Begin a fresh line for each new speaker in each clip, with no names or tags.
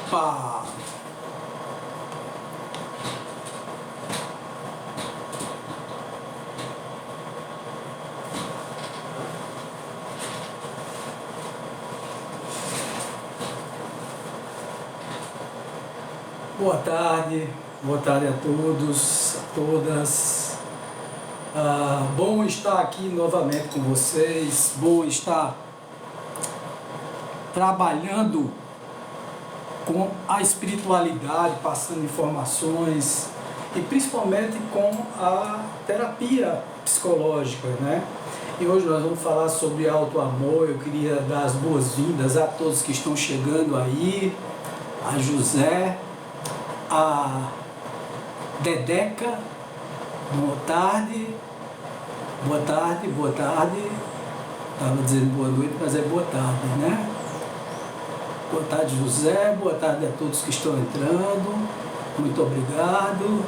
Opa! Boa tarde a todos, a todas. Bom estar aqui novamente com vocês, bom estar trabalhando com a espiritualidade, passando informações e principalmente com a terapia psicológica, né? E hoje nós vamos falar sobre auto-amor. Eu queria dar as boas-vindas a todos que estão chegando aí, a José, a Dedeca, boa tarde. Estava dizendo boa noite, mas é boa tarde, né? Boa tarde, José, boa tarde a todos que estão entrando, muito obrigado.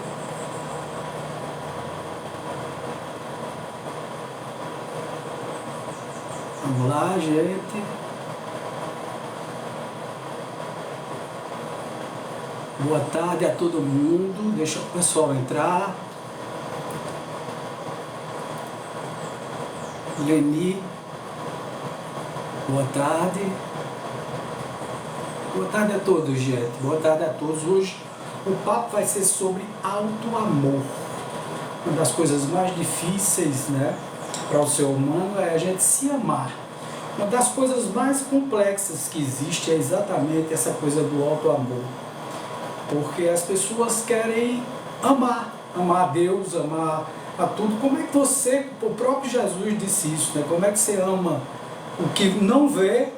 Vamos lá, gente. Boa tarde a todo mundo, deixa o pessoal entrar. Leni, boa tarde. Boa tarde a todos, gente. Boa tarde a todos. Hoje o papo vai ser sobre auto-amor. Uma das coisas mais difíceis, né, para o ser humano é a gente se amar. Uma das coisas mais complexas que existe é exatamente essa coisa do auto-amor. Porque as pessoas querem amar a Deus, amar a tudo. Como é que você, o próprio Jesus disse isso, né? Como é que você ama o que não vê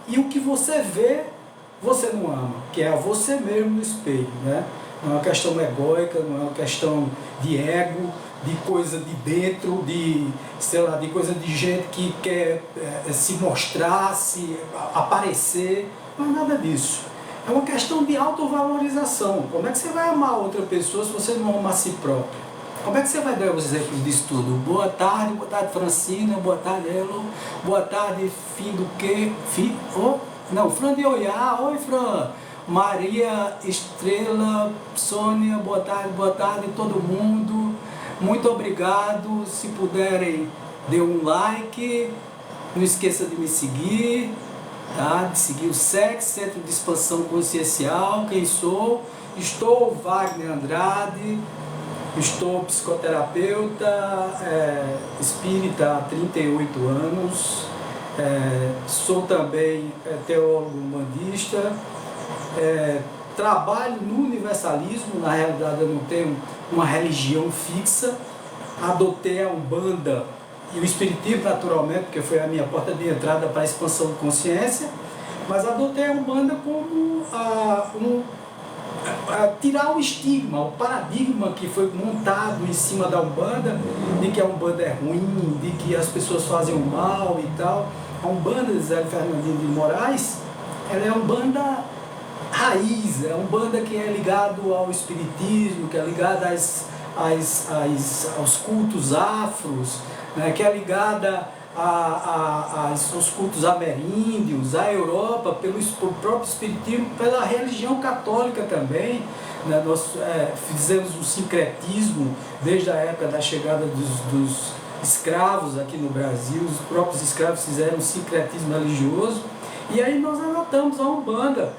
e o que você vê, você não ama, que é a você mesmo no espelho, né? Não é uma questão egóica, não é uma questão de ego, de coisa de dentro, de, sei lá, de coisa de gente que quer se mostrar, se aparecer, não é nada disso. É uma questão de autovalorização. Como é que você vai amar outra pessoa se você não ama a si próprio? Como é que você vai dar o exemplo disso tudo? Boa tarde Francina, boa tarde Elo, boa tarde Fim do quê? Fran de Oiá, oi Fran, Maria Estrela, Sônia, boa tarde todo mundo, muito obrigado. Se puderem, dê um like, não esqueça de me seguir. Tá? De seguir o SEC, Centro de Expansão Consciencial. Quem sou? Estou Wagner Andrade, estou psicoterapeuta espírita há 38 anos, sou também teólogo umbandista, trabalho no universalismo. Na realidade eu não tenho uma religião fixa, adotei a Umbanda e o Espiritismo naturalmente, porque foi a minha porta de entrada para a expansão de consciência, mas adotei a Umbanda como tirar o estigma, o paradigma que foi montado em cima da Umbanda, de que a Umbanda é ruim, de que as pessoas fazem o mal e tal. A Umbanda de Zé Fernandinho de Moraes, ela é uma Umbanda raiz, é uma Umbanda que é ligado ao Espiritismo, que é ligada aos cultos afros, né, que é ligada aos cultos ameríndios, à Europa, pelo próprio Espiritismo, pela religião católica também. Né? Nós fizemos um sincretismo desde a época da chegada dos escravos aqui no Brasil. Os próprios escravos fizeram um sincretismo religioso, e aí nós adotamos a Umbanda,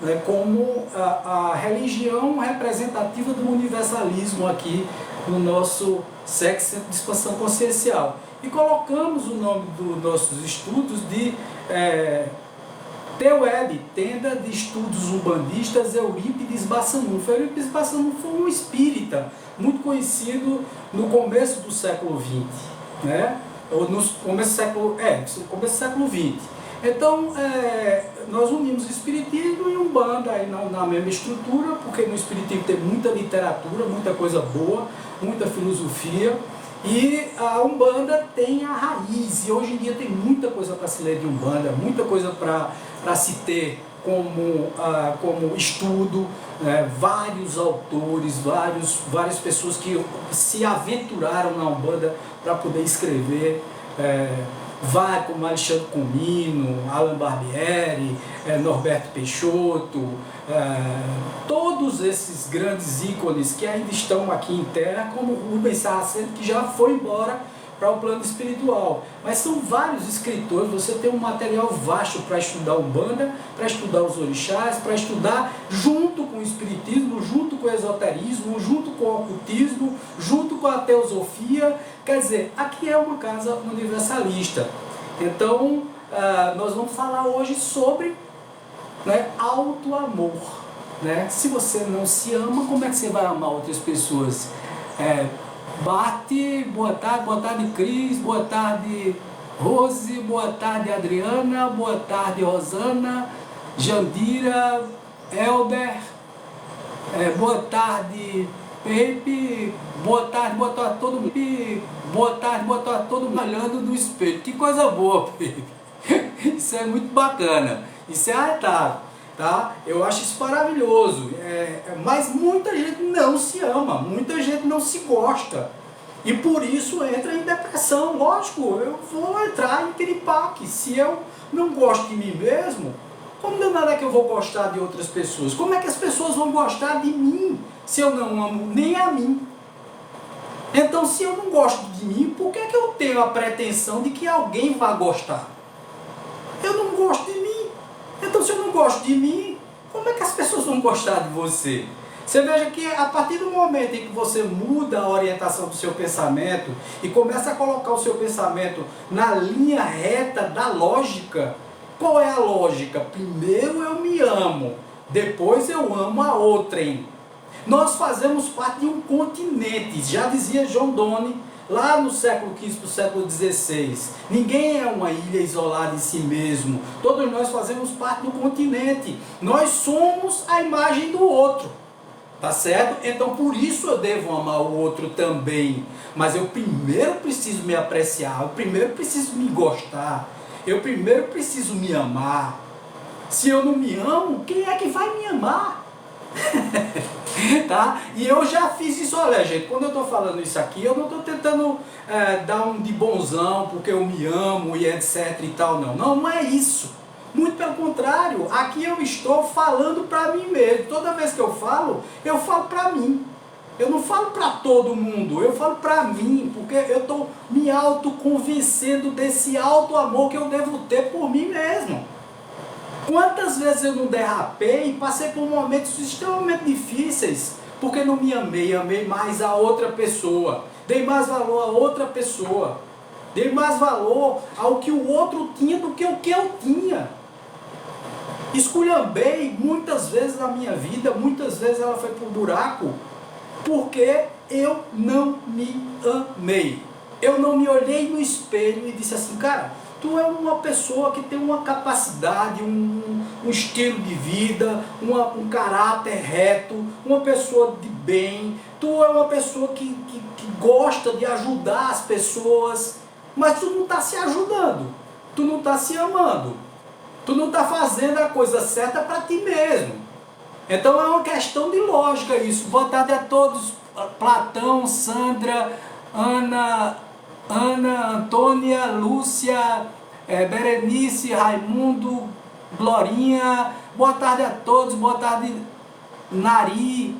né, como a religião representativa do universalismo aqui no nosso SEC, Centro de Expansão Consciencial. E colocamos o nome dos nossos estudos de TEUEB, Tenda de Estudos Umbandistas Eurípides Bassanufo. Eurípides Bassanufo foi um espírita muito conhecido no começo do século XX, né? Ou no começo do século XX. Então, nós unimos o Espiritismo e Umbanda aí na mesma estrutura, porque no Espiritismo tem muita literatura, muita coisa boa, muita filosofia, e a Umbanda tem a raiz, e hoje em dia tem muita coisa para se ler de Umbanda, muita coisa para se ter como estudo, né? Vários autores, várias pessoas que se aventuraram na Umbanda para poder escrever vai como Alexandre Comino, Alan Barbieri, Norberto Peixoto, todos esses grandes ícones que ainda estão aqui em terra, como Rubens Saraceno, que já foi embora para o plano espiritual. Mas são vários escritores, você tem um material vasto para estudar Umbanda, para estudar os orixás, para estudar junto com o espiritismo, junto com o esoterismo, junto com o ocultismo, junto com a teosofia. Quer dizer, aqui é uma casa universalista. Então, nós vamos falar hoje sobre, né, auto-amor. Né? Se você não se ama, como é que você vai amar outras pessoas? Bate, boa tarde Cris, boa tarde Rose, boa tarde Adriana, boa tarde Rosana, Jandira, Elber, boa tarde Pepe, boa tarde todo mundo, boa tarde todo mundo olhando no espelho, que coisa boa, Pepe, isso é muito bacana, isso é arretado. Tá? Eu acho isso maravilhoso, mas muita gente não se ama, muita gente não se gosta e por isso entra em depressão. Lógico, eu vou entrar em piripaque. Se eu não gosto de mim mesmo, como danado é que eu vou gostar de outras pessoas? Como é que as pessoas vão gostar de mim se eu não amo nem a mim? Então, se eu não gosto de mim, por que eu tenho a pretensão de que alguém vá gostar? Eu não gosto de mim. Então, se eu não gosto de mim, como é que as pessoas vão gostar de você? Você veja que a partir do momento em que você muda a orientação do seu pensamento e começa a colocar o seu pensamento na linha reta da lógica, qual é a lógica? Primeiro eu me amo, depois eu amo a outrem. Nós fazemos parte de um continente, já dizia John Donne, lá no século XV para o século XVI, ninguém é uma ilha isolada em si mesmo, todos nós fazemos parte do continente, nós somos a imagem do outro, tá certo? Então por isso eu devo amar o outro também, mas eu primeiro preciso me apreciar, eu primeiro preciso me gostar, eu primeiro preciso me amar. Se eu não me amo, quem é que vai me amar? Tá? E eu já fiz isso. Olha, gente, quando eu estou falando isso aqui, eu não estou tentando dar um de bonzão porque eu me amo e etc e tal, não é isso, muito pelo contrário. Aqui eu estou falando para mim mesmo. Toda vez que eu falo para mim, eu não falo para todo mundo, eu falo para mim, porque eu estou me autoconvencendo desse alto amor que eu devo ter por mim mesmo. Quantas vezes eu não derrapei e passei por momentos extremamente difíceis porque não me amei, amei mais a outra pessoa, dei mais valor a outra pessoa, dei mais valor ao que o outro tinha do que o que eu tinha. Esculhambei muitas vezes na minha vida, muitas vezes ela foi pro buraco, porque eu não me amei. Eu não me olhei no espelho e disse assim, cara, tu é uma pessoa que tem uma capacidade, um estilo de vida, um caráter reto, uma pessoa de bem, tu é uma pessoa que gosta de ajudar as pessoas, mas tu não está se ajudando, tu não está se amando, tu não está fazendo a coisa certa para ti mesmo. Então é uma questão de lógica isso. Boa tarde a todos, Platão, Sandra, Ana, Antônia, Lúcia, Berenice, Raimundo, Glorinha, boa tarde a todos, boa tarde Nari,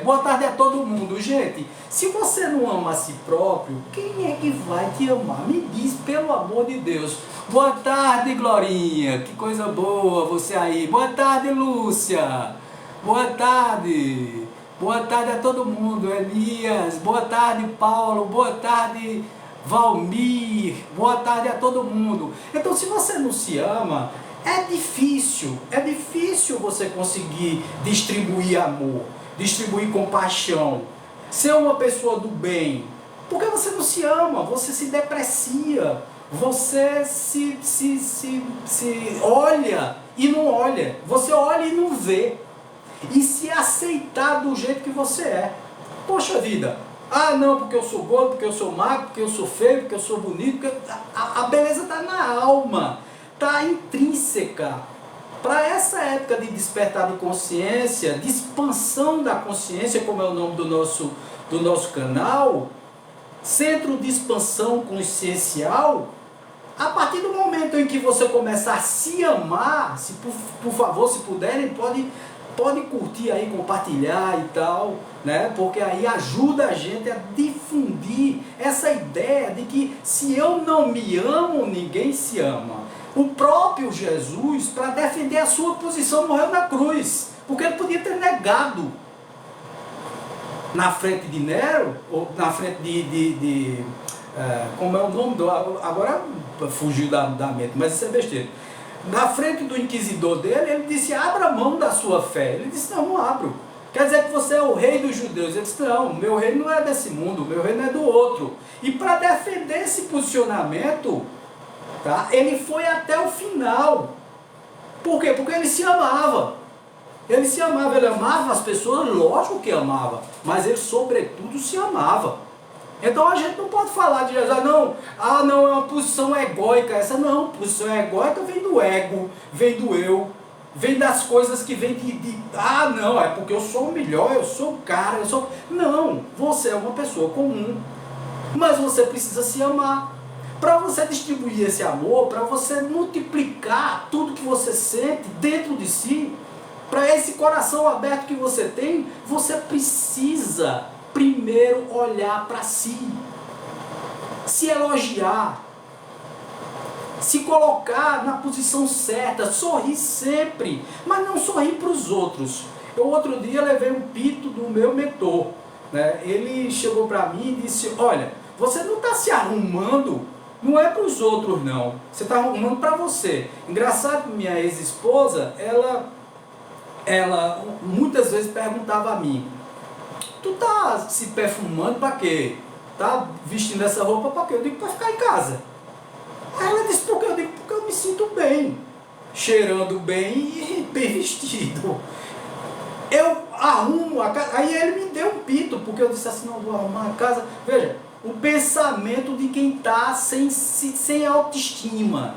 boa tarde a todo mundo. Gente, se você não ama a si próprio, quem é que vai te amar? Me diz, pelo amor de Deus. Boa tarde, Glorinha, que coisa boa você aí. Boa tarde, Lúcia, boa tarde. Boa tarde a todo mundo, Elias, boa tarde Paulo, boa tarde Valmir, boa tarde a todo mundo. Então se você não se ama, é difícil você conseguir distribuir amor, distribuir compaixão, ser uma pessoa do bem, porque você não se ama, você se deprecia, você se olha e não olha, você olha e não vê. E se aceitar do jeito que você é. Poxa vida, não, porque eu sou gordo, porque eu sou magro, porque eu sou feio, porque eu sou bonito, porque a beleza está na alma, está intrínseca. Para essa época de despertar de consciência, de expansão da consciência, como é o nome do nosso canal, Centro de Expansão Consciencial, A partir do momento em que você começar a se amar, se por favor, se puderem, pode curtir aí, compartilhar e tal, né? Porque aí ajuda a gente a difundir essa ideia de que se eu não me amo, ninguém se ama. O próprio Jesus, para defender a sua posição, morreu na cruz, porque ele podia ter negado na frente de Nero, ou na frente como é o nome do... Agora fugiu da mente, mas isso é besteira. Na frente do inquisidor dele, ele disse, abra mão da sua fé. Ele disse, não abro. Quer dizer que você é o rei dos judeus. Ele disse, não, meu rei não é desse mundo, meu rei não é do outro. E para defender esse posicionamento, tá, ele foi até o final. Por quê? Porque ele se amava. Ele se amava, ele amava as pessoas, lógico que amava, mas ele sobretudo se amava. Então a gente não pode falar de Jesus, não, é uma posição egóica, essa não, posição egóica vem do ego, vem do eu, vem das coisas que vem não, é porque eu sou o melhor, eu sou o cara, Não, você é uma pessoa comum, mas você precisa se amar. Para você distribuir esse amor, para você multiplicar tudo que você sente dentro de si, para esse coração aberto que você tem, você precisa primeiro olhar para si, se elogiar, se colocar na posição certa, sorrir sempre, mas não sorrir para os outros. Eu outro dia levei um pito do meu mentor, né? Ele chegou para mim e disse, olha, você não está se arrumando, não é para os outros não, você está arrumando para você. Engraçado, minha ex-esposa, ela muitas vezes perguntava a mim, tu tá se perfumando para quê? Tá vestindo essa roupa para quê? Eu digo, para ficar em casa. Aí ela disse, por quê? Eu digo, porque eu me sinto bem, cheirando bem e bem vestido. Eu arrumo a casa. Aí ele me deu um pito, porque eu disse assim, não, vou arrumar a casa. Veja, o pensamento de quem está sem autoestima,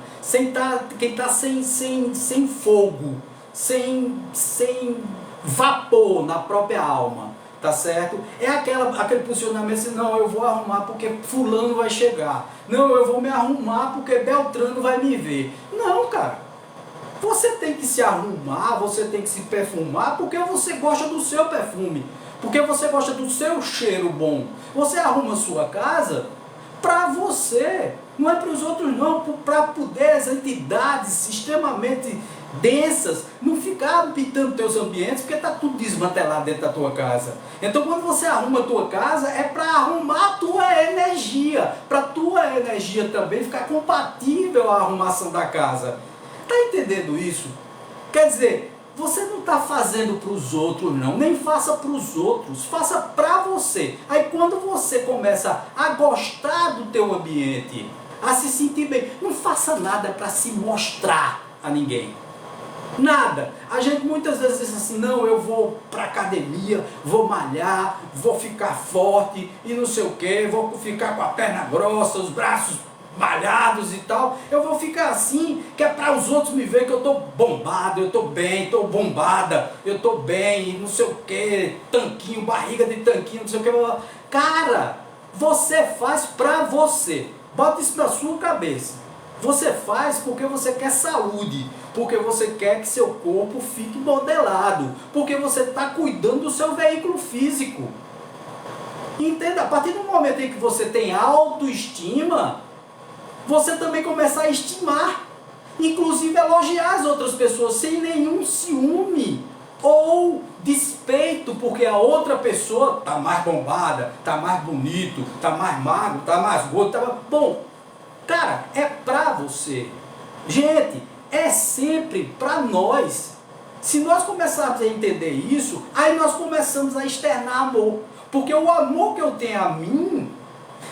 quem está sem fogo, sem vapor na própria alma. Tá certo? É aquele posicionamento assim, não, eu vou arrumar porque fulano vai chegar. Não, eu vou me arrumar porque Beltrano vai me ver. Não, cara. Você tem que se arrumar, você tem que se perfumar porque você gosta do seu perfume. Porque você gosta do seu cheiro bom. Você arruma a sua casa para você. Não é para os outros não, para poder as entidades extremamente densas não ficar habitando teus ambientes, porque está tudo desmantelado dentro da tua casa. Então quando você arruma a tua casa, é para arrumar a tua energia, para a tua energia também ficar compatível à arrumação da casa. Está entendendo isso? Quer dizer, você não está fazendo para os outros não, nem faça para os outros, faça para você. Aí quando você começa a gostar do teu ambiente, a se sentir bem, não faça nada para se mostrar a ninguém. Nada. A gente muitas vezes diz assim, não, eu vou para academia, vou malhar, vou ficar forte e não sei o que, vou ficar com a perna grossa, os braços malhados e tal. Eu vou ficar assim, que é para os outros me ver que eu estou bombado, eu estou bem, estou bombada, eu estou bem, não sei o que, tanquinho, barriga de tanquinho, não sei o que. Cara, você faz para você. Bota isso na sua cabeça. Você faz porque você quer saúde, porque você quer que seu corpo fique modelado, porque você está cuidando do seu veículo físico. Entenda, a partir do momento em que você tem autoestima, você também começa a estimar, inclusive elogiar as outras pessoas sem nenhum ciúme ou despeito, porque a outra pessoa está mais bombada, está mais bonito, está mais magro, está mais gordo, bom. Cara, é pra você. Gente, é sempre pra nós. Se nós começarmos a entender isso, aí nós começamos a externar amor. Porque o amor que eu tenho a mim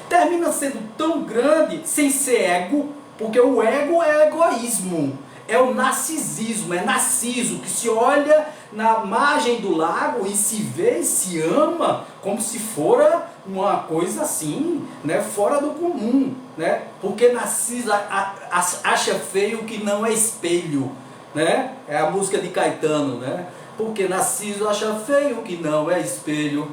termina sendo tão grande sem ser ego, porque o ego é egoísmo, é o narcisismo, é Narciso que se olha na margem do lago e se vê e se ama como se fora uma coisa assim, né, fora do comum, né? Porque Narciso acha feio o que não é espelho, né? É a música de Caetano, né? Porque Narciso acha feio o que não é espelho,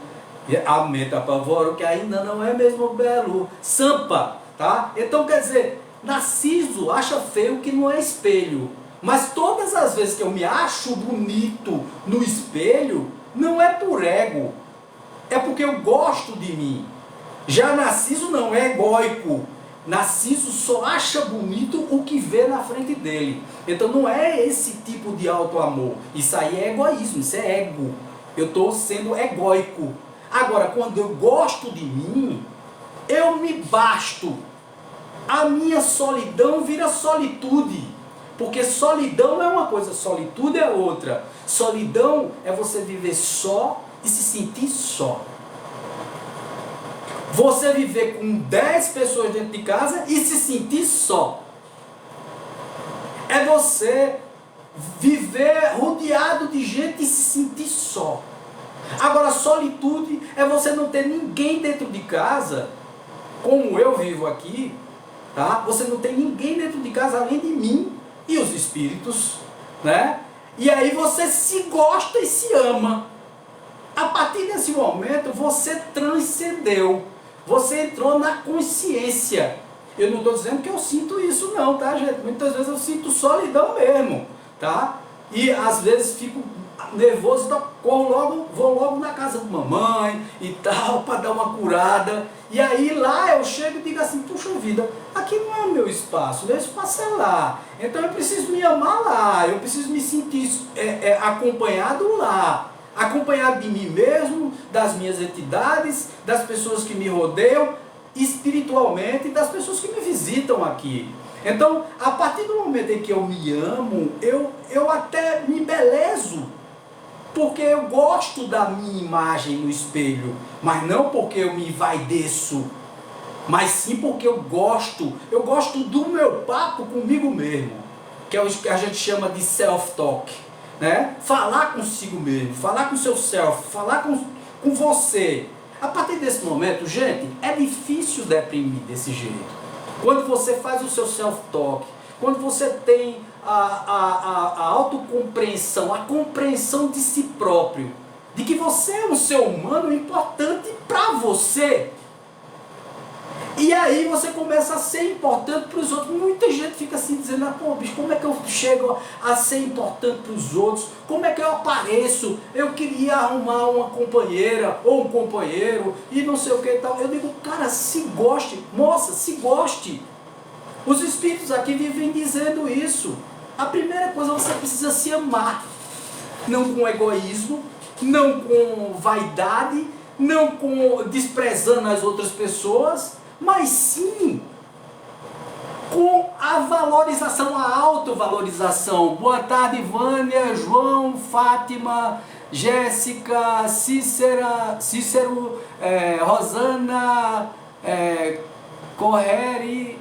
e aumenta apavoro que ainda não é mesmo belo. Sampa, tá? Então quer dizer, Narciso acha feio que não é espelho. Mas todas as vezes que eu me acho bonito no espelho, não é por ego. É porque eu gosto de mim. Já Narciso não é egóico. Narciso só acha bonito o que vê na frente dele. Então não é esse tipo de auto-amor. Isso aí é egoísmo, isso é ego. Eu estou sendo egóico. Agora, quando eu gosto de mim, eu me basto. A minha solidão vira solitude. Porque solidão é uma coisa, solitude é outra. Solidão é você viver só e se sentir só. Você viver com 10 pessoas dentro de casa e se sentir só. É você viver rodeado de gente e se sentir só. Agora, solitude é você não ter ninguém dentro de casa, como eu vivo aqui, tá? Você não tem ninguém dentro de casa além de mim e os espíritos, né? E aí você se gosta e se ama. A partir desse momento, você transcendeu. Você entrou na consciência. Eu não estou dizendo que eu sinto isso não, tá, gente? Muitas vezes eu sinto solidão mesmo, tá? E às vezes fico nervoso, então vou logo na casa da mamãe e tal, para dar uma curada. E aí lá eu chego e digo assim, puxa vida, aqui não é o meu espaço é lá. Então eu preciso me amar lá, eu preciso me sentir acompanhado lá. Acompanhado de mim mesmo, das minhas entidades, das pessoas que me rodeiam, espiritualmente, e das pessoas que me visitam aqui. Então, a partir do momento em que eu me amo, eu até me embelezo, porque eu gosto da minha imagem no espelho, mas não porque eu me envaideço, mas sim porque eu gosto do meu papo comigo mesmo, que é o que a gente chama de self-talk. Né? Falar consigo mesmo, falar com o seu self, falar com você. A partir desse momento, gente, é difícil deprimir desse jeito. Quando você faz o seu self-talk, quando você tem a autocompreensão, a compreensão de si próprio, de que você é um ser humano importante para você. E aí você começa a ser importante para os outros. Muita gente fica assim dizendo, pô, bicho, como é que eu chego a ser importante para os outros? Como é que eu apareço? Eu queria arrumar uma companheira ou um companheiro e não sei o que e tal. Eu digo, cara, se goste, moça, se goste. Os espíritos aqui vivem dizendo isso. A primeira coisa, você precisa se amar. Não com egoísmo, não com vaidade, não com desprezando as outras pessoas, mas sim com a valorização, a autovalorização. Boa tarde, Vânia, João, Fátima, Jéssica, Cícero, Rosana, Correri,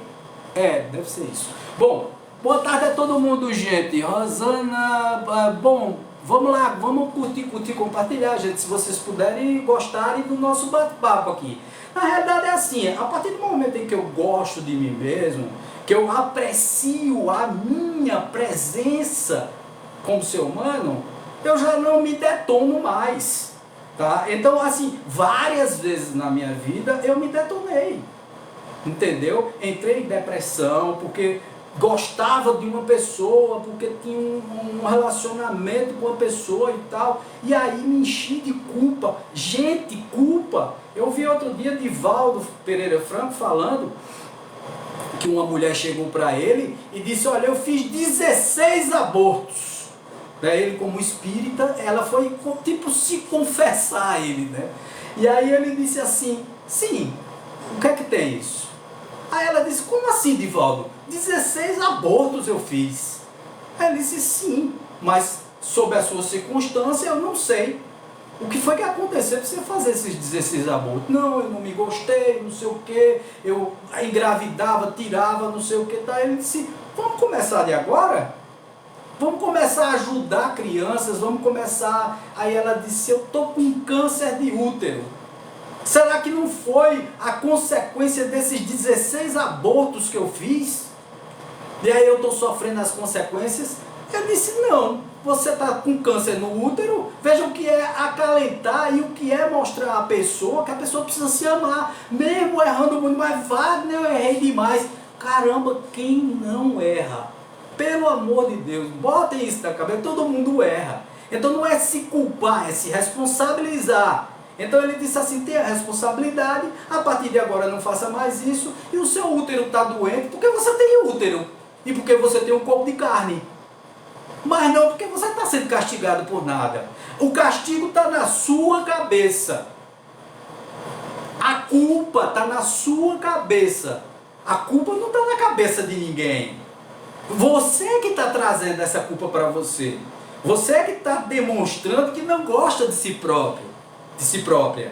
deve ser isso. Bom, boa tarde a todo mundo, gente. Rosana, bom, vamos lá, vamos curtir, compartilhar, gente, se vocês puderem e gostarem do nosso bate-papo aqui. Na realidade é assim, a partir do momento em que eu gosto de mim mesmo, que eu aprecio a minha presença como ser humano, eu já não me detono mais, tá? Então, assim, várias vezes na minha vida eu me detonei, entendeu? Entrei em depressão porque gostava de uma pessoa, porque tinha um relacionamento com a pessoa e tal, e aí me enchi de culpa. Gente, culpa! Eu vi outro dia Divaldo Pereira Franco falando que uma mulher chegou para ele e disse, olha, eu fiz 16 abortos. Ele, como espírita, ela foi tipo se confessar a ele, né? E aí ele disse assim, sim, o que é que tem isso? Aí ela disse, como assim, Divaldo? 16 abortos eu fiz. Aí ele disse, sim, mas sob a sua circunstância eu não sei. O que foi que aconteceu para você fazer esses 16 abortos? Não, eu não me gostei, não sei o que, eu engravidava, tirava, não sei o que. Tá? Ele disse, vamos começar de agora? Vamos começar a ajudar crianças, vamos começar... Aí ela disse, eu estou com câncer de útero. Será que não foi a consequência desses 16 abortos que eu fiz? E aí eu estou sofrendo as consequências? Eu disse, não, você está com câncer no útero, veja o que é acalentar e o que é mostrar à pessoa que a pessoa precisa se amar, mesmo errando muito, mas Wagner, eu errei demais. Caramba, quem não erra? Pelo amor de Deus, botem isso na cabeça, todo mundo erra. Então não é se culpar, é se responsabilizar. Então ele disse assim, tenha responsabilidade, a partir de agora não faça mais isso, e o seu útero está doente porque você tem útero, e porque você tem um corpo de carne. Mas não porque você está sendo castigado por nada. O castigo está na sua cabeça. A culpa está na sua cabeça. A culpa não está na cabeça de ninguém. Você que está trazendo essa culpa para você. Você que está demonstrando que não gosta de si próprio, de si própria.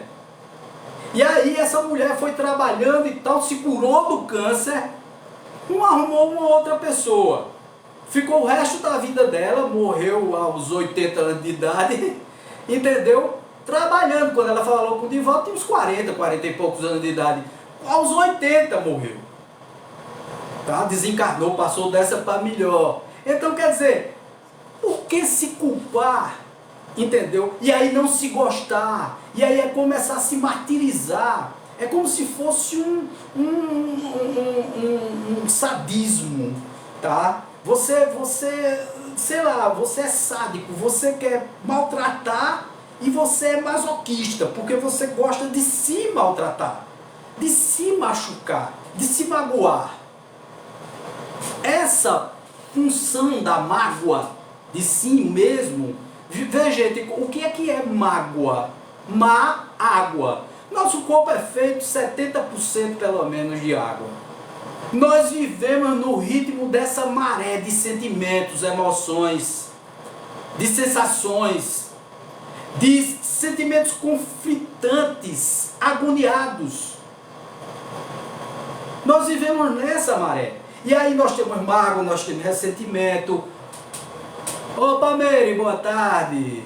E aí essa mulher foi trabalhando e tal, se curou do câncer, não arrumou uma outra pessoa. Ficou o resto da vida dela, morreu aos 80 anos de idade, entendeu? Trabalhando. Quando ela falou com o Divaldo, tinha uns 40 e poucos anos de idade. Aos 80 morreu. Tá? Desencarnou, passou dessa para melhor. Então quer dizer, por que se culpar? Entendeu? E aí não se gostar. E aí é começar a se martirizar. É como se fosse um sadismo. Tá? Você, sei lá, você é sádico. Você quer maltratar e você é masoquista. Porque você gosta de se maltratar. De se machucar. De se magoar. Essa função da mágoa de si mesmo, veja gente, o que é mágoa? Má água. Nosso corpo é feito 70% pelo menos de água. Nós vivemos no ritmo dessa maré de sentimentos, emoções, de sensações, de sentimentos conflitantes, agoniados. Nós vivemos nessa maré. E aí nós temos mágoa, nós temos ressentimento. Opa, Mary, boa tarde.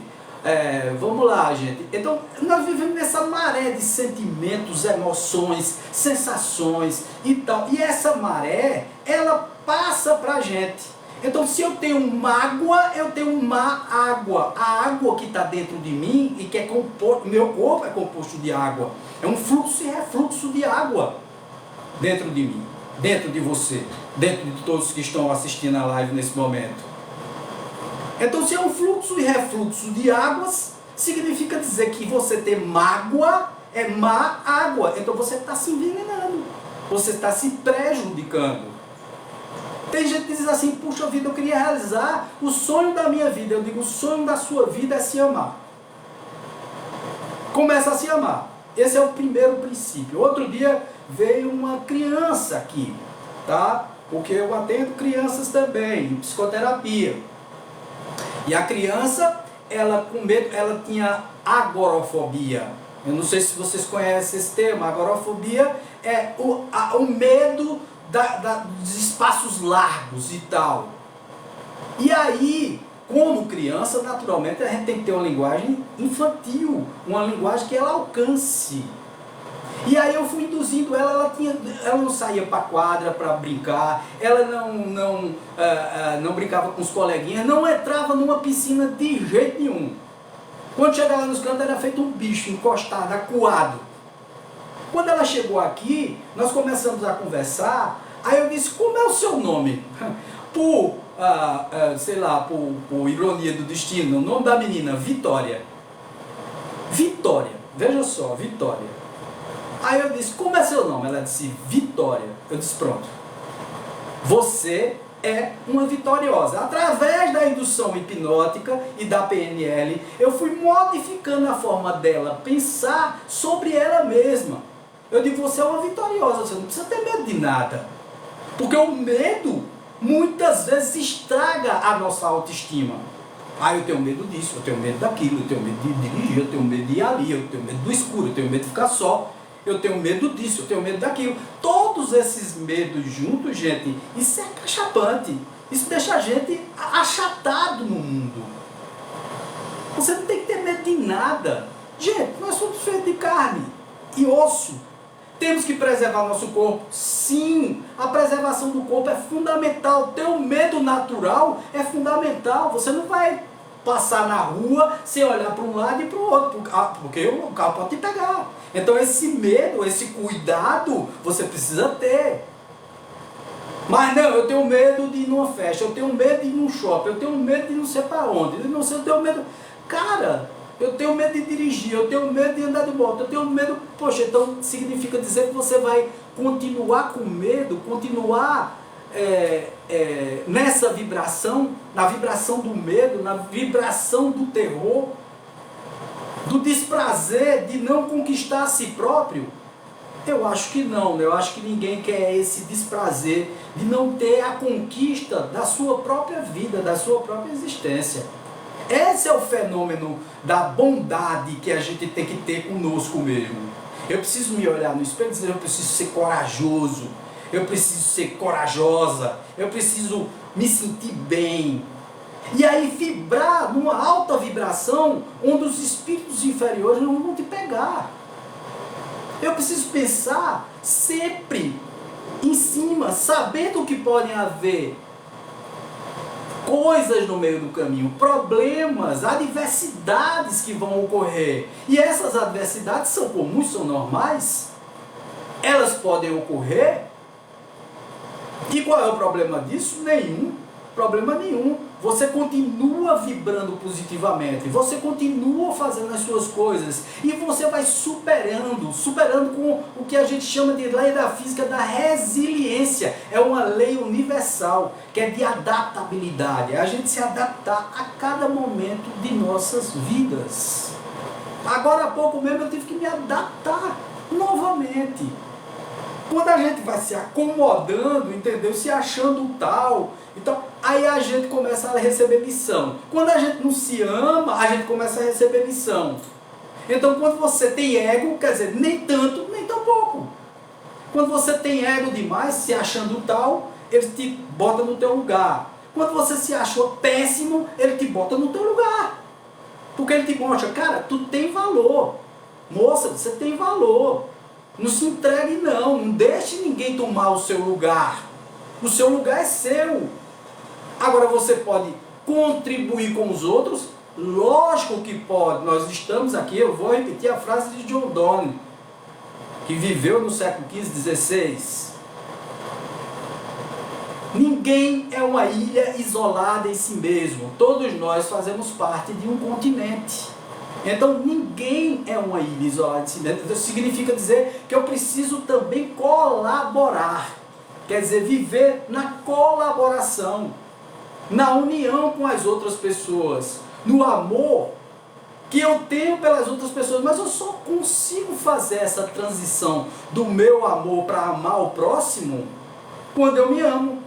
Vamos lá, gente. Então, nós vivemos nessa maré de sentimentos, emoções, sensações e tal. E essa maré, ela passa pra gente. Então, se eu tenho mágoa, eu tenho má água. A água que está dentro de mim e que é composto, meu corpo é composto de água. É um fluxo e refluxo de água dentro de mim, dentro de você, dentro de todos que estão assistindo a live nesse momento. Então, se é um fluxo e refluxo de águas, significa dizer que você ter mágoa é má água. Então você está se envenenando, você está se prejudicando. Tem gente que diz assim, puxa vida, eu queria realizar o sonho da minha vida. Eu digo, o sonho da sua vida é se amar. Começa a se amar. Esse é o primeiro princípio. Outro dia veio uma criança aqui, tá? Porque eu atendo crianças também, em psicoterapia. E a criança, ela com medo, ela tinha agorafobia. Eu não sei se vocês conhecem esse termo. Agorafobia é o medo dos espaços largos e tal. E aí, como criança, naturalmente, a gente tem que ter uma linguagem infantil, uma linguagem que ela alcance. E aí eu fui induzindo ela, ela não saía para quadra para brincar, ela não brincava com os coleguinhas, não entrava numa piscina de jeito nenhum. Quando chegava nos cantos era feito um bicho encostado, acuado. Quando ela chegou aqui, nós começamos a conversar, aí eu disse, como é o seu nome? Sei lá, por ironia do destino, o nome da menina, Vitória. Vitória, veja só, Vitória. Aí eu disse, como é seu nome? Ela disse, Vitória. Eu disse, pronto. Você é uma vitoriosa. Através da indução hipnótica e da PNL, eu fui modificando a forma dela pensar sobre ela mesma. Eu digo, você é uma vitoriosa, você não precisa ter medo de nada. Porque o medo, muitas vezes, estraga a nossa autoestima. Eu tenho medo disso, eu tenho medo daquilo, eu tenho medo de dirigir, eu tenho medo de ir ali, eu tenho medo do escuro, eu tenho medo de ficar só. Eu tenho medo disso, eu tenho medo daquilo. Todos esses medos juntos, gente, isso é cachapante. Isso deixa a gente achatado no mundo. Você não tem que ter medo de nada. Gente, nós somos feitos de carne e osso. Temos que preservar nosso corpo? Sim, a preservação do corpo é fundamental. Ter um medo natural é fundamental. Você não vai passar na rua sem olhar para um lado e para o outro, porque o carro pode te pegar. Então esse medo, esse cuidado, você precisa ter. Mas não, eu tenho medo de ir numa festa, eu tenho medo de ir num shopping, eu tenho medo de não sei para onde, eu não sei, eu tenho medo. Cara, eu tenho medo de dirigir, eu tenho medo de andar de moto, eu tenho medo. Poxa, então significa dizer que você vai continuar com medo, continuar nessa vibração, na vibração do medo, na vibração do terror, do desprazer de não conquistar a si próprio? Eu acho que não, eu acho que ninguém quer esse desprazer de não ter a conquista da sua própria vida, da sua própria existência. Esse é o fenômeno da bondade que a gente tem que ter conosco mesmo. Eu preciso me olhar no espelho e dizer, eu preciso ser corajoso, eu preciso ser corajosa, eu preciso me sentir bem. E aí vibrar numa alta vibração onde os espíritos inferiores não vão te pegar. Eu preciso pensar sempre em cima, sabendo que podem haver coisas no meio do caminho, problemas, adversidades que vão ocorrer. E essas adversidades são comuns, são normais. Elas podem ocorrer. E qual é o problema disso? Nenhum. Problema nenhum. Você continua vibrando positivamente, você continua fazendo as suas coisas e você vai superando com o que a gente chama de lei da física da resiliência. É uma lei universal, que é de adaptabilidade, é a gente se adaptar a cada momento de nossas vidas. Agora há pouco mesmo eu tive que me adaptar novamente. Quando a gente vai se acomodando, entendeu? Se achando tal, então aí a gente começa a receber lição. Quando a gente não se ama, a gente começa a receber lição. Então quando você tem ego, quer dizer, nem tanto, nem tão pouco. Quando você tem ego demais, se achando tal, ele te bota no teu lugar. Quando você se achou péssimo, ele te bota no teu lugar. Porque ele te mostra, cara, tu tem valor. Moça, você tem valor. Não se entregue não deixe ninguém tomar o seu lugar. O seu lugar é seu. Agora você pode contribuir com os outros? Lógico que pode. Nós estamos aqui, eu vou repetir a frase de John Donne, que viveu no século XV, XVI. Ninguém é uma ilha isolada em si mesmo. Todos nós fazemos parte de um continente. Então ninguém é uma ilha isolada de si mesmo. Então significa dizer que eu preciso também colaborar. Quer dizer, viver na colaboração, na união com as outras pessoas, no amor que eu tenho pelas outras pessoas. Mas eu só consigo fazer essa transição do meu amor para amar o próximo quando eu me amo.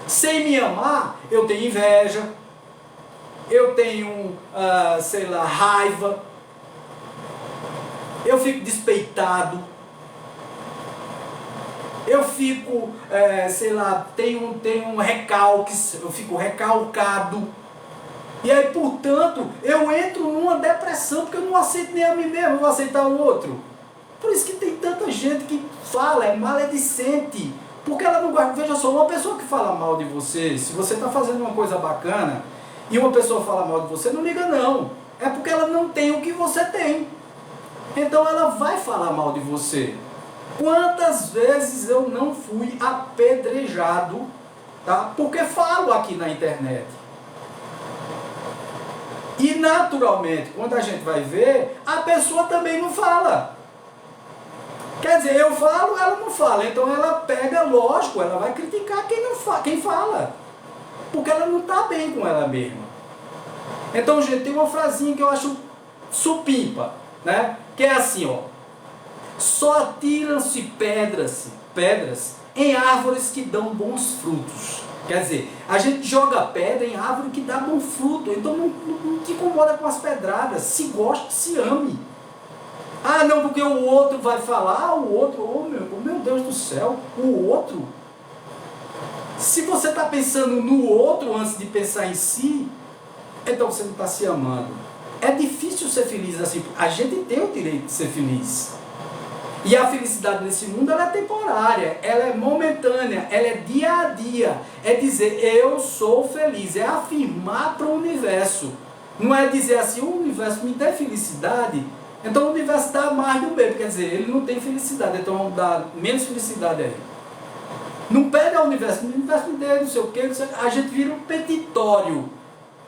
Sem me amar, eu tenho inveja, eu tenho, raiva, eu fico despeitado, eu fico, tenho recalques, eu fico recalcado. E aí, portanto, eu entro numa depressão, porque eu não aceito nem a mim mesmo, eu vou aceitar o outro. Por isso que tem tanta gente que fala, é maledicente, porque ela não gosta. Veja só, uma pessoa que fala mal de você, se você está fazendo uma coisa bacana, e uma pessoa fala mal de você, não liga não. É porque ela não tem o que você tem. Então ela vai falar mal de você. Quantas vezes eu não fui apedrejado, tá? Porque falo aqui na internet. E naturalmente, quando a gente vai ver, a pessoa também não fala. Quer dizer, eu falo, ela não fala. Então ela pega, lógico, ela vai criticar quem fala. Porque ela não está bem com ela mesma. Então, gente, tem uma frasinha que eu acho supimpa, né? Que é assim, ó. Só atiram-se pedras em árvores que dão bons frutos. Quer dizer, a gente joga pedra em árvore que dá bom fruto. Então não te incomoda com as pedradas. Se gosta, se ame. Ah, não, porque o outro vai falar, o outro, meu Deus do céu, o outro. Se você está pensando no outro antes de pensar em si, então você não está se amando. É difícil ser feliz assim. A gente tem o direito de ser feliz. E a felicidade nesse mundo ela é temporária, ela é momentânea, ela é dia a dia. É dizer, eu sou feliz, é afirmar para o universo. Não é dizer assim, o universo me dá felicidade, então o universo dá mais do mesmo. Quer dizer, ele não tem felicidade, então vamos dar menos felicidade a ele. Não pede ao universo me dê, não sei o quê, a gente vira um petitório.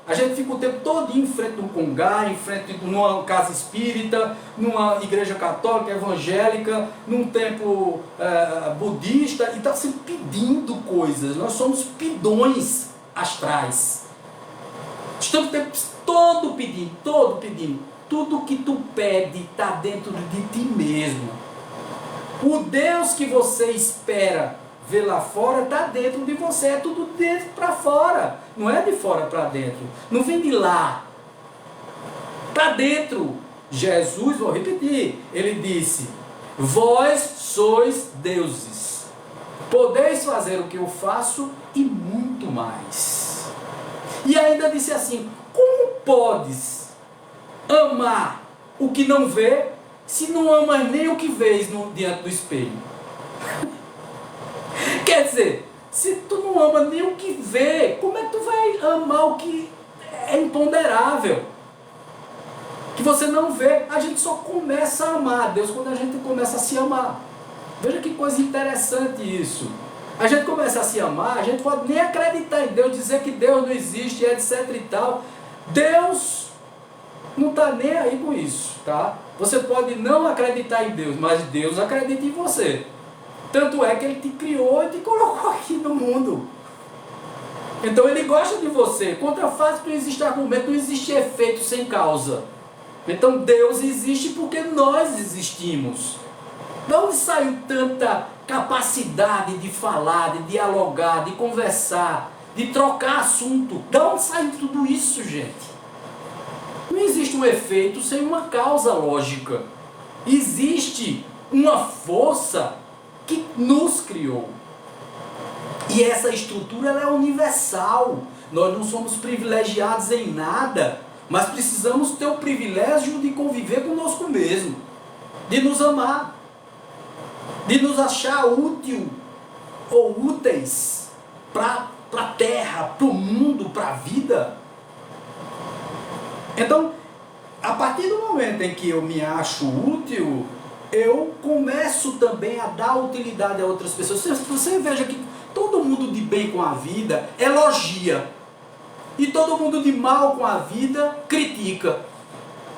A gente fica o tempo todo em frente de um congá, em frente de uma casa espírita, numa igreja católica, evangélica, num templo budista, e está sempre pedindo coisas. Nós somos pidões astrais. Estamos o tempo todo pedindo. Tudo que tu pede está dentro de ti mesmo. O Deus que você espera ver lá fora está dentro de você, é tudo dentro para fora, não é de fora para dentro, não vem de lá, está dentro. Jesus, vou repetir, ele disse: vós sois deuses, podeis fazer o que eu faço e muito mais. E ainda disse assim: como podes amar o que não vê, se não amas nem o que vês diante do espelho? Quer dizer, se tu não ama nem o que vê, como é que tu vai amar o que é imponderável? Que você não vê. A gente só começa a amar a Deus quando a gente começa a se amar. Veja que coisa interessante isso. A gente começa a se amar, a gente pode nem acreditar em Deus, dizer que Deus não existe, etc e tal. Deus não está nem aí com isso, tá? Você pode não acreditar em Deus, mas Deus acredita em você. Tanto é que ele te criou e te colocou aqui no mundo. Então ele gosta de você. Contra fato não existe argumento, não existe efeito sem causa. Então Deus existe porque nós existimos. De onde saiu tanta capacidade de falar, de dialogar, de conversar, de trocar assunto? De onde saiu tudo isso, gente? Não existe um efeito sem uma causa lógica. Existe uma força que nos criou. E essa estrutura ela é universal. Nós não somos privilegiados em nada, mas precisamos ter o privilégio de conviver conosco mesmo, de nos amar, de nos achar útil ou úteis para a terra, para o mundo, para a vida. Então, a partir do momento em que eu me acho útil, eu começo também a dar utilidade a outras pessoas. Você veja que todo mundo de bem com a vida elogia. E todo mundo de mal com a vida critica.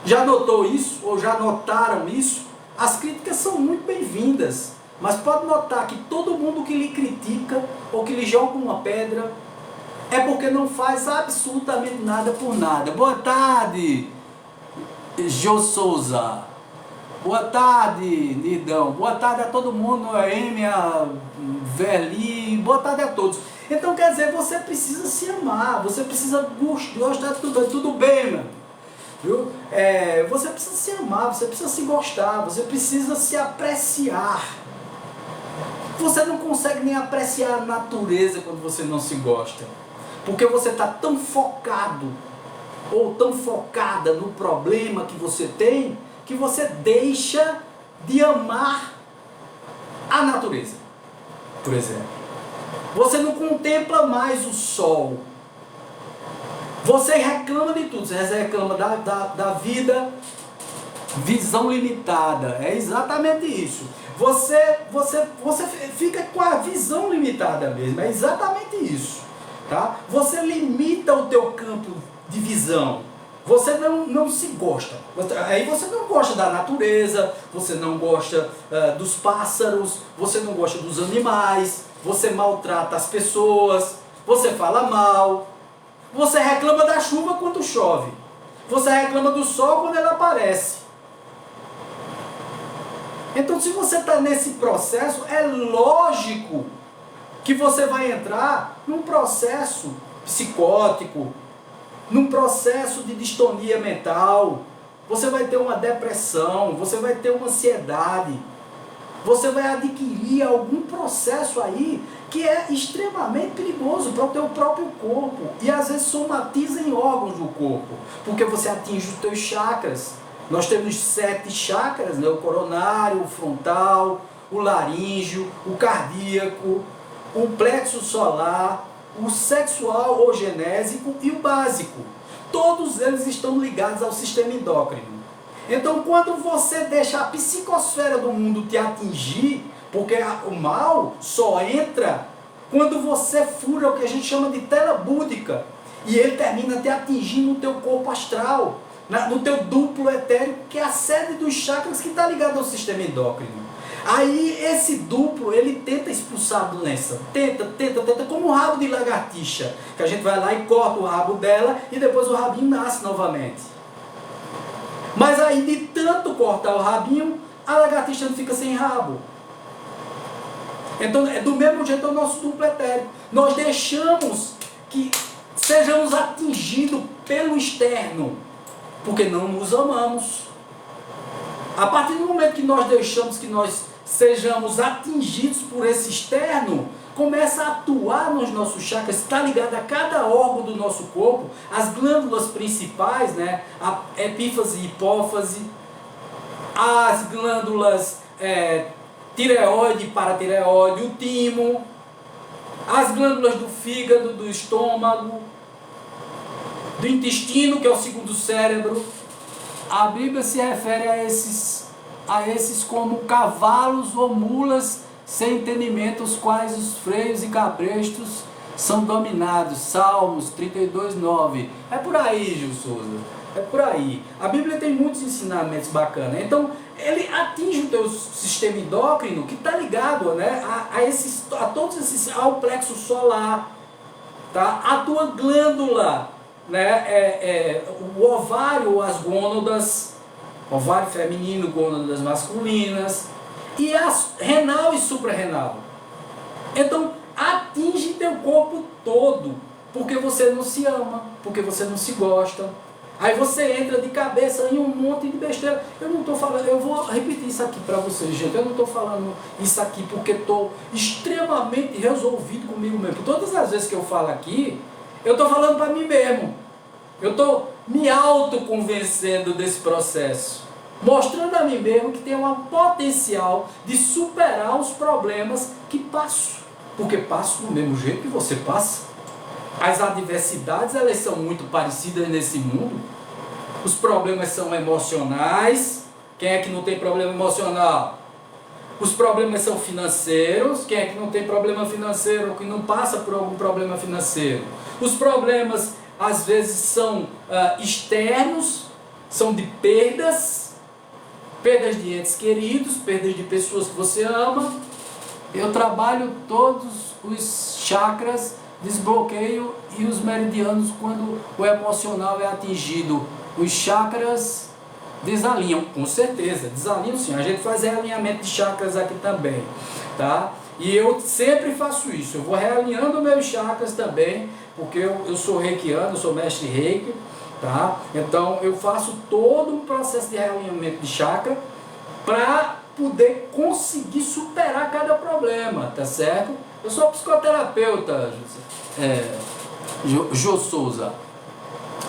Já notou isso? Ou já notaram isso? As críticas são muito bem-vindas. Mas pode notar que todo mundo que lhe critica ou que lhe joga uma pedra é porque não faz absolutamente nada por nada. Boa tarde, Jô Souza. Boa tarde, Nidão. Boa tarde a todo mundo, a Êmia, Verli. Boa tarde a todos. Então, quer dizer, você precisa se amar, você precisa gostar de tudo bem, meu. Viu? Você precisa se amar, você precisa se gostar, você precisa se apreciar. Você não consegue nem apreciar a natureza quando você não se gosta. Porque você está tão focado ou tão focada no problema que você tem, que você deixa de amar a natureza, por exemplo. Você não contempla mais o sol. Você reclama de tudo. Você reclama da vida, visão limitada. É exatamente isso. Você fica com a visão limitada mesmo. É exatamente isso. Tá? Você limita o teu campo de visão. Você não se gosta. Aí você não gosta da natureza, você não gosta dos pássaros, você não gosta dos animais, você maltrata as pessoas, você fala mal, você reclama da chuva quando chove, você reclama do sol quando ele aparece. Então, se você está nesse processo, é lógico que você vai entrar num processo psicótico, num processo de distonia mental. Você vai ter uma depressão, você vai ter uma ansiedade, você vai adquirir algum processo aí que é extremamente perigoso para o teu próprio corpo e às vezes somatiza em órgãos do corpo, porque você atinge os teus chakras. Nós temos 7 chakras, né? O coronário, o frontal, o laríngeo, o cardíaco, o plexo solar, o sexual ou genésico e o básico. Todos eles estão ligados ao sistema endócrino. Então, quando você deixa a psicosfera do mundo te atingir, porque o mal só entra Quando você fura o que a gente chama de tela búdica, e ele termina até atingindo o teu corpo astral, no teu duplo etérico, que é a sede dos chakras que está ligado ao sistema endócrino. Aí esse duplo, ele tenta expulsar a doença, tenta, como um rabo de lagartixa, que a gente vai lá e corta o rabo dela e depois o rabinho nasce novamente. Mas aí de tanto cortar o rabinho, a lagartixa não fica sem rabo. Então é do mesmo jeito o nosso duplo etérico. Nós deixamos que sejamos atingidos pelo externo, porque não nos amamos. A partir do momento que nós deixamos que nós sejamos atingidos por esse externo, começa a atuar nos nossos chakras, está ligado a cada órgão do nosso corpo, as glândulas principais, né? A epífise e hipófise, as glândulas tireoide e paratireoide, o timo, as glândulas do fígado, do estômago, do intestino, que é o segundo cérebro. A Bíblia se refere a esses como cavalos ou mulas sem entendimento, os quais os freios e cabrestos são dominados. Salmos 32:9. É por aí, Gil Souza. É por aí. A Bíblia tem muitos ensinamentos bacanas. Então, ele atinge o teu sistema endócrino, que está ligado, né, a todos esses, ao plexo solar, tá? A tua glândula, né, o ovário, as gônadas, ovário feminino, gônadas masculinas, e as renal e suprarrenal. Então, atinge teu corpo todo, porque você não se ama, porque você não se gosta. Aí você entra de cabeça em um monte de besteira. Eu não estou falando, eu vou repetir isso aqui para vocês, gente. Eu não estou falando isso aqui porque estou extremamente resolvido comigo mesmo. Todas as vezes que eu falo aqui, eu estou falando para mim mesmo. Eu estou me autoconvencendo desse processo, mostrando a mim mesmo que tem um potencial de superar os problemas que passo. Porque passo do mesmo jeito que você passa. As adversidades, elas são muito parecidas nesse mundo. Os problemas são emocionais. Quem é que não tem problema emocional? Os problemas são financeiros. Quem é que não tem problema financeiro, que não passa por algum problema financeiro? Os problemas, às vezes, são externos, são de perdas de entes queridos, perdas de pessoas que você ama. Eu trabalho todos os chakras, desbloqueio e os meridianos quando o emocional é atingido. Os chakras desalinham, com certeza, desalinham sim. A gente faz realinhamento de chakras aqui também, tá? E eu sempre faço isso, eu vou realinhando meus chakras também, porque eu sou reikiano, eu sou mestre reiki, tá? Então eu faço todo um processo de realinhamento de chakra para poder conseguir superar cada problema, tá certo? Eu sou psicoterapeuta, Jô Souza.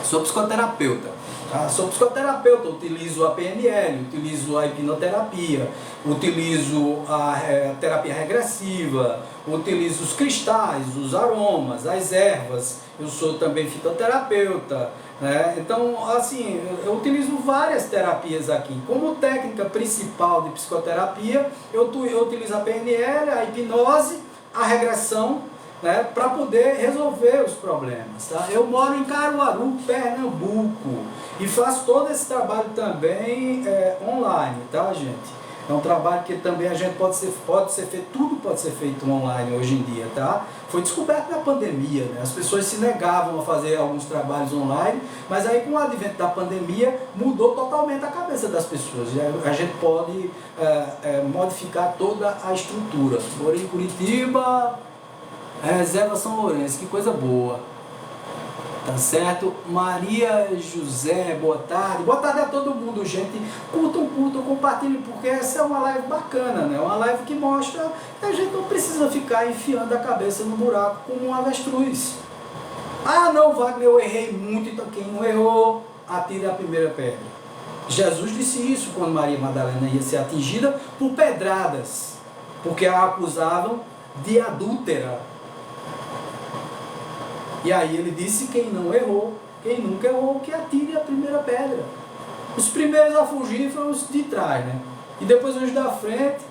Sou psicoterapeuta. Tá? Sou psicoterapeuta, utilizo a PNL, utilizo a hipnoterapia, utilizo a terapia regressiva, utilizo os cristais, os aromas, as ervas. Eu sou também fitoterapeuta. Né? Então, assim, eu utilizo várias terapias aqui. Como técnica principal de psicoterapia, eu utilizo a PNL, a hipnose, a regressão, né, para poder resolver os problemas. Tá? Eu moro em Caruaru, Pernambuco, e faço todo esse trabalho também online, tá, gente? É um trabalho que também a gente pode ser feito, tudo pode ser feito online hoje em dia, tá? Foi descoberto na pandemia, né? As pessoas se negavam a fazer alguns trabalhos online, mas aí com o advento da pandemia mudou totalmente a cabeça das pessoas. A gente pode modificar toda a estrutura. Morei em Curitiba, Reserva São Lourenço, que coisa boa. Tá certo? Maria José, boa tarde. Boa tarde a todo mundo, gente. Curtam, compartilhem, porque essa é uma live bacana, né? Uma live que mostra que a gente não precisa ficar enfiando a cabeça no buraco como um avestruz. Ah, não, Wagner, eu errei muito, então quem não errou, atire a primeira pedra. Jesus disse isso quando Maria Madalena ia ser atingida por pedradas, porque a acusavam de adúltera. E aí ele disse, quem não errou, quem nunca errou, que atire a primeira pedra. Os primeiros a fugir foram os de trás, né? E depois os da frente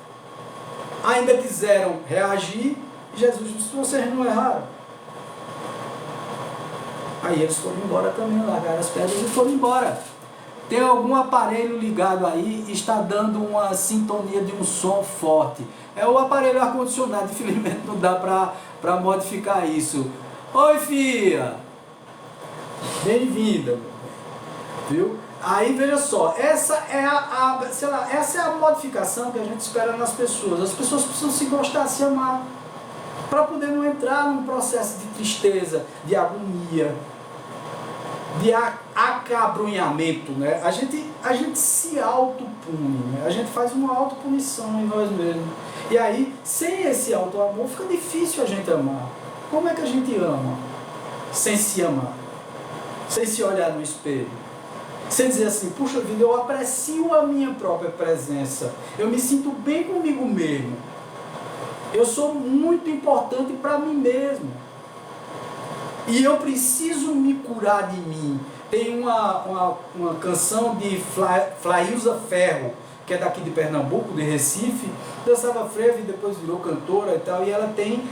ainda quiseram reagir Jesus disse, vocês não erraram. Aí eles foram embora também, largaram as pedras e foram embora. Tem algum aparelho ligado aí, está dando uma sintonia de um som forte. É o aparelho ar-condicionado, infelizmente não dá para modificar isso. Oi, filha! Bem-vinda, viu? Aí veja só, essa é essa é a modificação que a gente espera nas pessoas. As pessoas precisam se gostar, se amar, para poder não entrar num processo de tristeza, de agonia, de acabrunhamento, né? A gente se autopune, né? A gente faz uma autopunição em nós mesmos. E aí, sem esse auto-amor, fica difícil a gente amar. Como é que a gente ama? Sem se amar, sem se olhar no espelho, sem dizer assim, puxa vida, eu aprecio a minha própria presença, eu me sinto bem comigo mesmo, eu sou muito importante para mim mesmo, e eu preciso me curar de mim. Tem uma canção de Flailza Ferro, que é daqui de Pernambuco, de Recife, dançava frevo e depois virou cantora e tal, e ela tem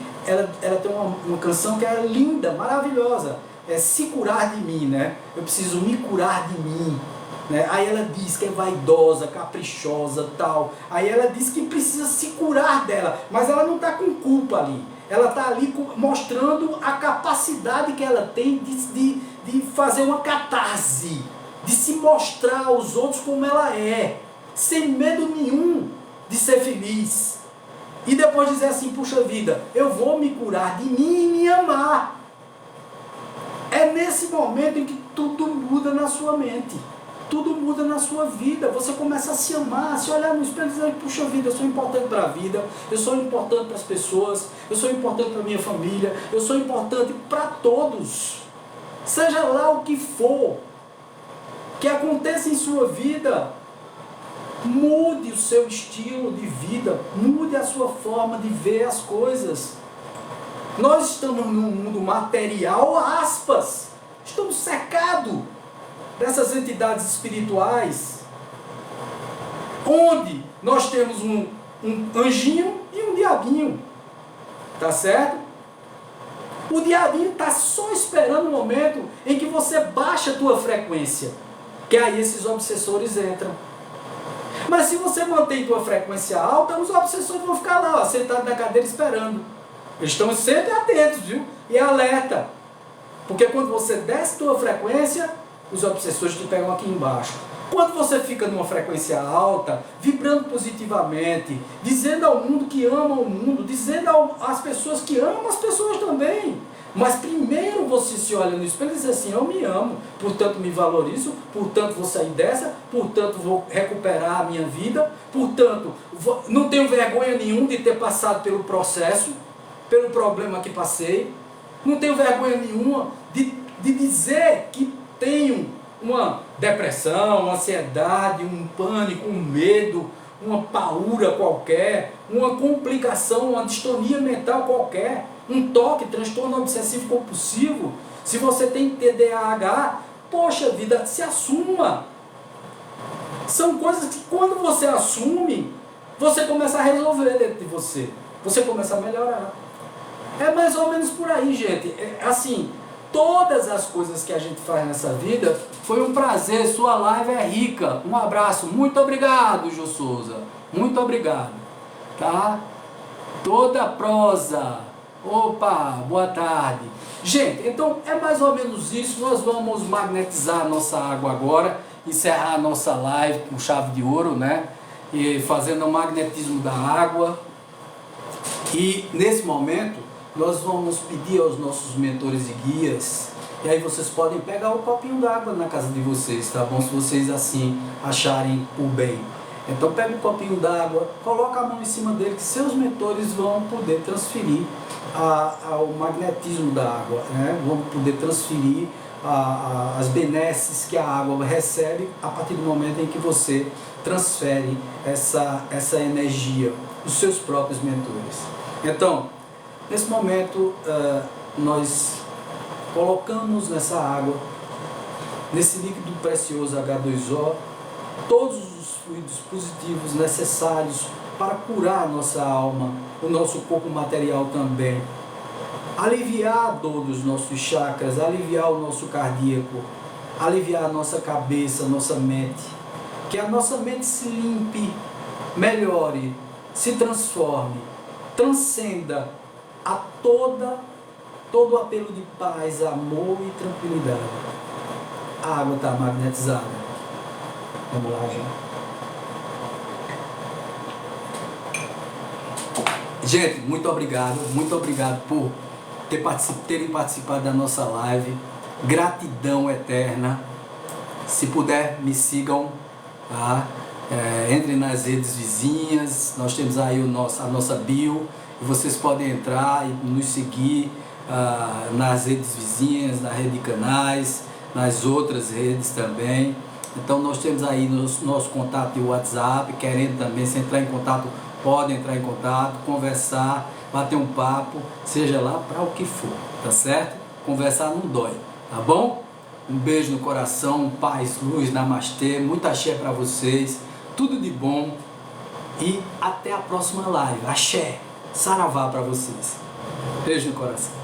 uma canção que é linda, maravilhosa, é Se Curar de Mim, né? Eu preciso me curar de mim, né? Aí ela diz que é vaidosa, caprichosa, tal, aí ela diz que precisa se curar dela, mas ela não está com culpa ali, ela está ali mostrando a capacidade que ela tem de fazer uma catarse, de se mostrar aos outros como ela é, sem medo nenhum de ser feliz. E depois dizer assim, puxa vida, eu vou me curar de mim e me amar. É nesse momento em que tudo muda na sua mente. Tudo muda na sua vida. Você começa a se amar, a se olhar no espelho e dizer, puxa vida, eu sou importante para a vida, eu sou importante para as pessoas, eu sou importante para a minha família, eu sou importante para todos. Seja lá o que for que aconteça em sua vida, mude o seu estilo de vida, mude a sua forma de ver as coisas. Nós estamos num mundo material, aspas, estamos cercados dessas entidades espirituais, onde nós temos um anjinho e um diabinho, tá certo? O diabinho está só esperando o momento em que você baixa a tua frequência, que aí esses obsessores entram. Mas se você mantém tua frequência alta, os obsessores vão ficar lá, ó, sentados na cadeira esperando. Eles estão sempre atentos, viu? E alerta. Porque quando você desce tua frequência, os obsessores te pegam aqui embaixo. Quando você fica numa frequência alta, vibrando positivamente, dizendo ao mundo que ama o mundo, dizendo às pessoas que amam as pessoas também. Mas primeiro você se olha no espelho e diz assim, eu me amo, portanto me valorizo, portanto vou sair dessa, portanto vou recuperar a minha vida, portanto não tenho vergonha nenhuma de ter passado pelo processo, pelo problema que passei, não tenho vergonha nenhuma de dizer que tenho uma depressão, uma ansiedade, um pânico, um medo, uma paura qualquer, uma complicação, uma distonia mental qualquer, um toque, transtorno obsessivo compulsivo. Se você tem TDAH, poxa vida, se assuma. São coisas que quando você assume, você começa a resolver dentro de você. Você começa a melhorar. É mais ou menos por aí, gente. É assim, todas as coisas que a gente faz nessa vida, foi um prazer, sua live é rica. Um abraço, muito obrigado, Jô Souza. Muito obrigado. Tá? Toda prosa. Opa, boa tarde. Gente, então é mais ou menos isso. Nós vamos magnetizar a nossa água agora, encerrar a nossa live com chave de ouro, né? E fazendo o magnetismo da água. E nesse momento, nós vamos pedir aos nossos mentores e guias, e aí vocês podem pegar o copinho d'água na casa de vocês, tá bom? Se vocês assim acharem por bem. Então pega um copinho d'água, coloca a mão em cima dele, que seus mentores vão poder transferir ao magnetismo da água, né? Vão poder transferir as benesses que a água recebe a partir do momento em que você transfere essa energia dos seus próprios mentores. Então, nesse momento, nós colocamos nessa água, nesse líquido precioso H2O, todos os fluidos positivos necessários para curar a nossa alma, o nosso corpo material também. Aliviar a dor dos nossos chakras, aliviar o nosso cardíaco, aliviar a nossa cabeça, a nossa mente. Que a nossa mente se limpe, melhore, se transforme, transcenda a todo o apelo de paz, amor e tranquilidade. A água está magnetizada. Vamos lá, gente, muito obrigado por terem participado da nossa live. Gratidão eterna. Se puder, me sigam, tá? Entrem nas redes vizinhas, nós temos aí a nossa bio, e vocês podem entrar e nos seguir nas redes vizinhas, na rede de canais, nas outras redes também. Então nós temos aí nosso contato de WhatsApp, querendo também, se entrar em contato, podem entrar em contato, conversar, bater um papo, seja lá para o que for, tá certo? Conversar não dói, tá bom? Um beijo no coração, paz, luz, namastê, muita axé para vocês, tudo de bom e até a próxima live. Axé, saravá para vocês. Beijo no coração.